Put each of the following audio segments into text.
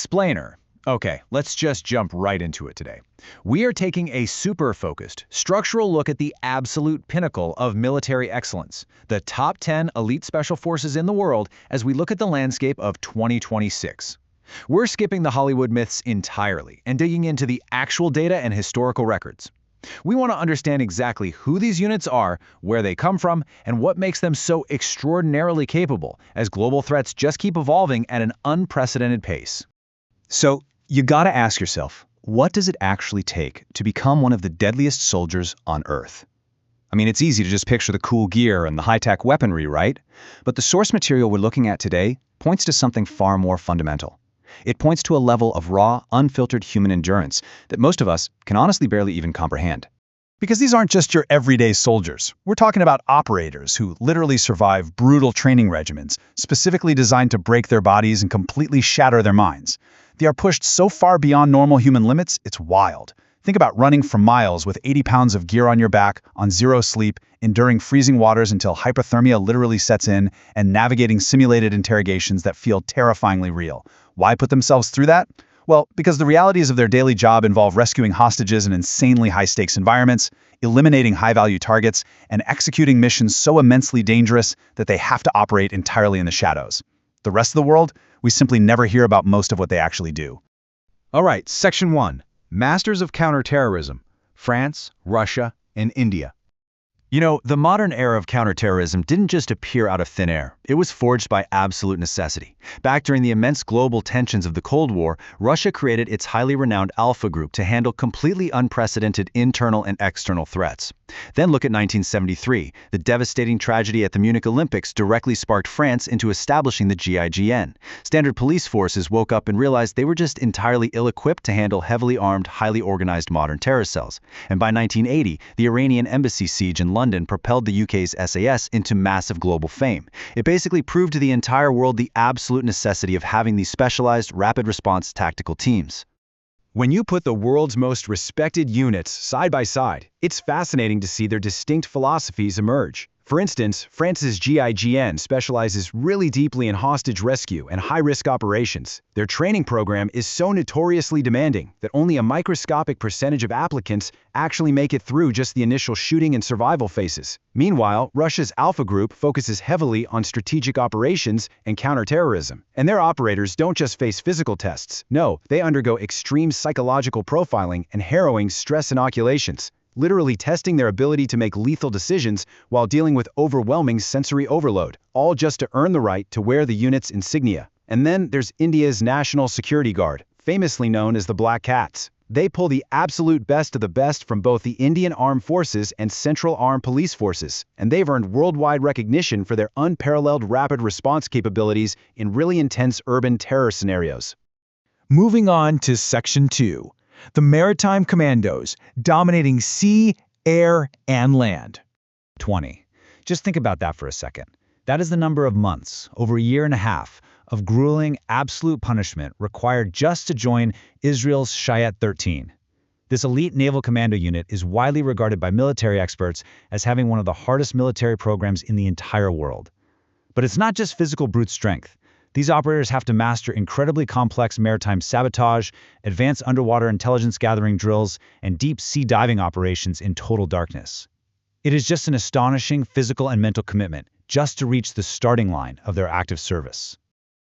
Explainer. Okay, let's just jump right into it today. We are taking a super-focused, structural look at the absolute pinnacle of military excellence, the top 10 elite special forces in the world as we look at the landscape of 2026. We're skipping the Hollywood myths entirely and digging into the actual data and historical records. We want to understand exactly who these units are, where they come from, and what makes them so extraordinarily capable as global threats just keep evolving at an unprecedented pace. So, you gotta ask yourself, what does it actually take to become one of the deadliest soldiers on Earth? I mean, it's easy to just picture the cool gear and the high-tech weaponry, right? But the source material we're looking at today points to something far more fundamental. It points to a level of raw, unfiltered human endurance that most of us can honestly barely even comprehend. Because these aren't just your everyday soldiers. We're talking about operators who literally survive brutal training regimens, specifically designed to break their bodies and completely shatter their minds. They are pushed so far beyond normal human limits, it's wild. Think about running for miles with 80 pounds of gear on your back, on zero sleep, enduring freezing waters until hypothermia literally sets in, and navigating simulated interrogations that feel terrifyingly real. Why put themselves through that? Well, because the realities of their daily job involve rescuing hostages in insanely high-stakes environments, eliminating high-value targets, and executing missions so immensely dangerous that they have to operate entirely in the shadows. The rest of the world, we simply never hear about most of what they actually do. All right, Section 1. Masters of counter-terrorism. France, Russia, and India. You know, the modern era of counterterrorism didn't just appear out of thin air. It was forged by absolute necessity. Back during the immense global tensions of the Cold War, Russia created its highly renowned Alpha Group to handle completely unprecedented internal and external threats. Then look at 1973. The devastating tragedy at the Munich Olympics directly sparked France into establishing the GIGN. Standard police forces woke up and realized they were just entirely ill-equipped to handle heavily armed, highly organized modern terror cells. And by 1980, the Iranian embassy siege in London propelled the UK's SAS into massive global fame. It basically proved to the entire world the absolute necessity of having these specialized, rapid response tactical teams. When you put the world's most respected units side by side, it's fascinating to see their distinct philosophies emerge. For instance, France's GIGN specializes really deeply in hostage rescue and high-risk operations. Their training program is so notoriously demanding that only a microscopic percentage of applicants actually make it through just the initial shooting and survival phases. Meanwhile, Russia's Alpha Group focuses heavily on strategic operations and counterterrorism. And their operators don't just face physical tests. No, they undergo extreme psychological profiling and harrowing stress inoculations, literally testing their ability to make lethal decisions while dealing with overwhelming sensory overload, all just to earn the right to wear the unit's insignia. And then there's India's National Security Guard, famously known as the Black Cats. They pull the absolute best of the best from both the Indian Armed Forces and Central Armed Police Forces, and they've earned worldwide recognition for their unparalleled rapid response capabilities in really intense urban terror scenarios. Moving on to Section 2. The Maritime Commandos, dominating sea, air, and land. 20. Just think about that for a second. That is the number of months, over a year and a half, of grueling, absolute punishment required just to join Israel's Sayeret 13. This elite naval commando unit is widely regarded by military experts as having one of the hardest military programs in the entire world. But it's not just physical brute strength. These operators have to master incredibly complex maritime sabotage, advanced underwater intelligence gathering drills, and deep sea diving operations in total darkness. It is just an astonishing physical and mental commitment just to reach the starting line of their active service.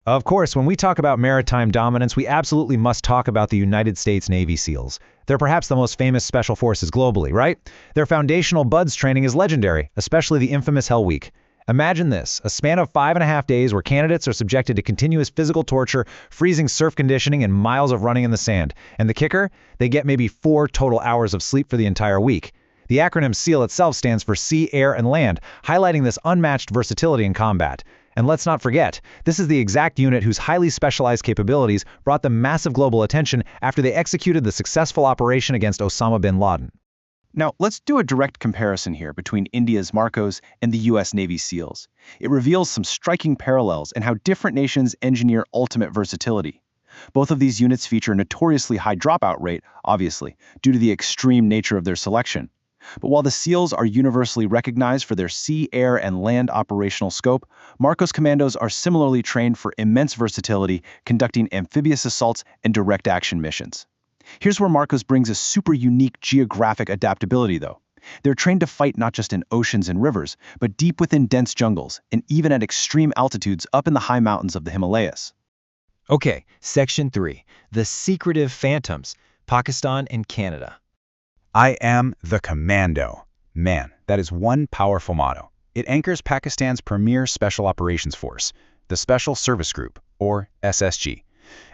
Of course, when we talk about maritime dominance, we absolutely must talk about the United States Navy SEALs. They're perhaps the most famous special forces globally, right? Their foundational BUDS training is legendary, especially the infamous Hell Week. Imagine this, a span of 5.5 days where candidates are subjected to continuous physical torture, freezing surf conditioning, and miles of running in the sand. And the kicker? They get maybe 4 total hours of sleep for the entire week. The acronym SEAL itself stands for Sea, Air, and Land, highlighting this unmatched versatility in combat. And let's not forget, this is the exact unit whose highly specialized capabilities brought them massive global attention after they executed the successful operation against Osama bin Laden. Now, let's do a direct comparison here between India's Marcos and the U.S. Navy SEALs. It reveals some striking parallels in how different nations engineer ultimate versatility. Both of these units feature a notoriously high dropout rate, obviously, due to the extreme nature of their selection. But while the SEALs are universally recognized for their sea, air, and land operational scope, Marcos commandos are similarly trained for immense versatility, conducting amphibious assaults and direct action missions. Here's where Marcos brings a super unique geographic adaptability, though. They're trained to fight not just in oceans and rivers, but deep within dense jungles, and even at extreme altitudes up in the high mountains of the Himalayas. Okay, Section 3. The secretive phantoms, Pakistan and Canada. I am the commando. Man, that is one powerful motto. It anchors Pakistan's premier special operations force, the Special Service Group, or SSG.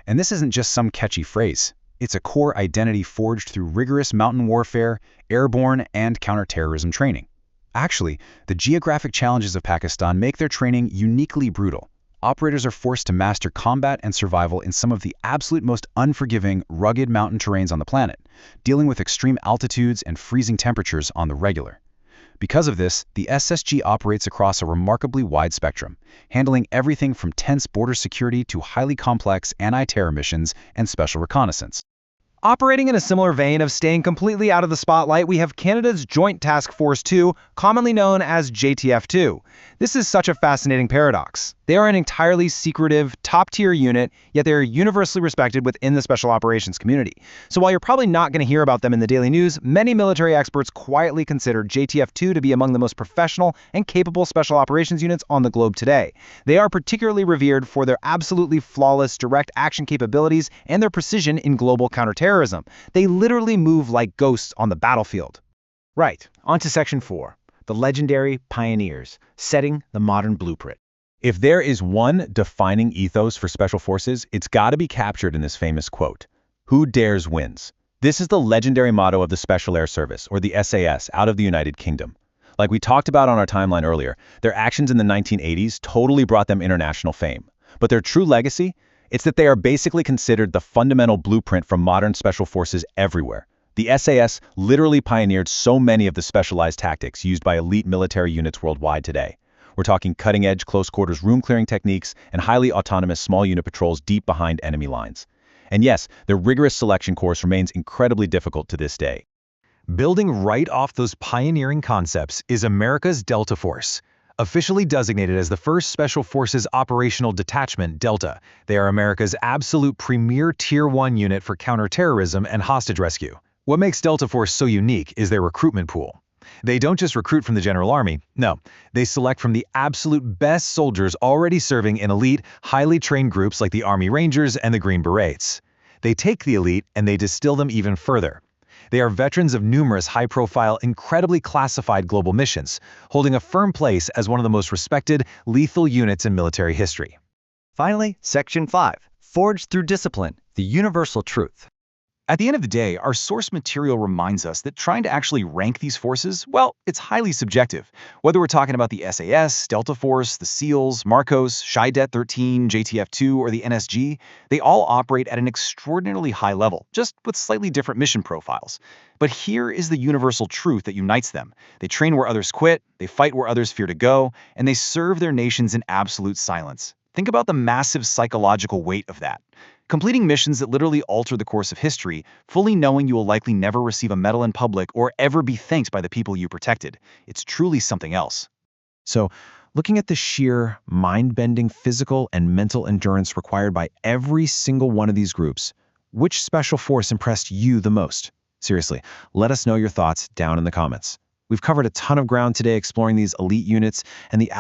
And this isn't just some catchy phrase. It's a core identity forged through rigorous mountain warfare, airborne, and counter-terrorism training. Actually, the geographic challenges of Pakistan make their training uniquely brutal. Operators are forced to master combat and survival in some of the absolute most unforgiving, rugged mountain terrains on the planet, dealing with extreme altitudes and freezing temperatures on the regular. Because of this, the SSG operates across a remarkably wide spectrum, handling everything from tense border security to highly complex anti-terror missions and special reconnaissance. Operating in a similar vein of staying completely out of the spotlight, we have Canada's Joint Task Force 2, commonly known as JTF-2. This is such a fascinating paradox. They are an entirely secretive, top-tier unit, yet they are universally respected within the special operations community. So while you're probably not going to hear about them in the daily news, many military experts quietly consider JTF-2 to be among the most professional and capable special operations units on the globe today. They are particularly revered for their absolutely flawless direct action capabilities and their precision in global counterterrorism. They literally move like ghosts on the battlefield. Right, on to Section 4. The legendary pioneers, setting the modern blueprint. If there is one defining ethos for special forces, it's got to be captured in this famous quote: "Who dares wins." This is the legendary motto of the Special Air Service, or the SAS, out of the United Kingdom. Like we talked about on our timeline earlier, their actions in the 1980s totally brought them international fame. But their true legacy? It's that they are basically considered the fundamental blueprint for modern special forces everywhere. The SAS literally pioneered so many of the specialized tactics used by elite military units worldwide today. We're talking cutting-edge close-quarters room-clearing techniques and highly autonomous small-unit patrols deep behind enemy lines. And yes, their rigorous selection course remains incredibly difficult to this day. Building right off those pioneering concepts is America's Delta Force. Officially designated as the 1st Special Forces Operational Detachment, Delta, they are America's absolute premier Tier 1 unit for counterterrorism and hostage rescue. What makes Delta Force so unique is their recruitment pool. They don't just recruit from the General Army, no, they select from the absolute best soldiers already serving in elite, highly trained groups like the Army Rangers and the Green Berets. They take the elite and they distill them even further. They are veterans of numerous high-profile, incredibly classified global missions, holding a firm place as one of the most respected, lethal units in military history. Finally, Section 5. Forged through discipline, the universal truth. At the end of the day, our source material reminds us that trying to actually rank these forces, well, it's highly subjective. Whether we're talking about the SAS, Delta Force, the SEALs, Marcos, Sayeret 13, JTF-2, or the NSG, they all operate at an extraordinarily high level, just with slightly different mission profiles. But here is the universal truth that unites them. They train where others quit, they fight where others fear to go, and they serve their nations in absolute silence. Think about the massive psychological weight of that. Completing missions that literally alter the course of history, fully knowing you will likely never receive a medal in public or ever be thanked by the people you protected. It's truly something else. So, looking at the sheer, mind-bending physical and mental endurance required by every single one of these groups, which special force impressed you the most? Seriously, let us know your thoughts down in the comments. We've covered a ton of ground today exploring these elite units and the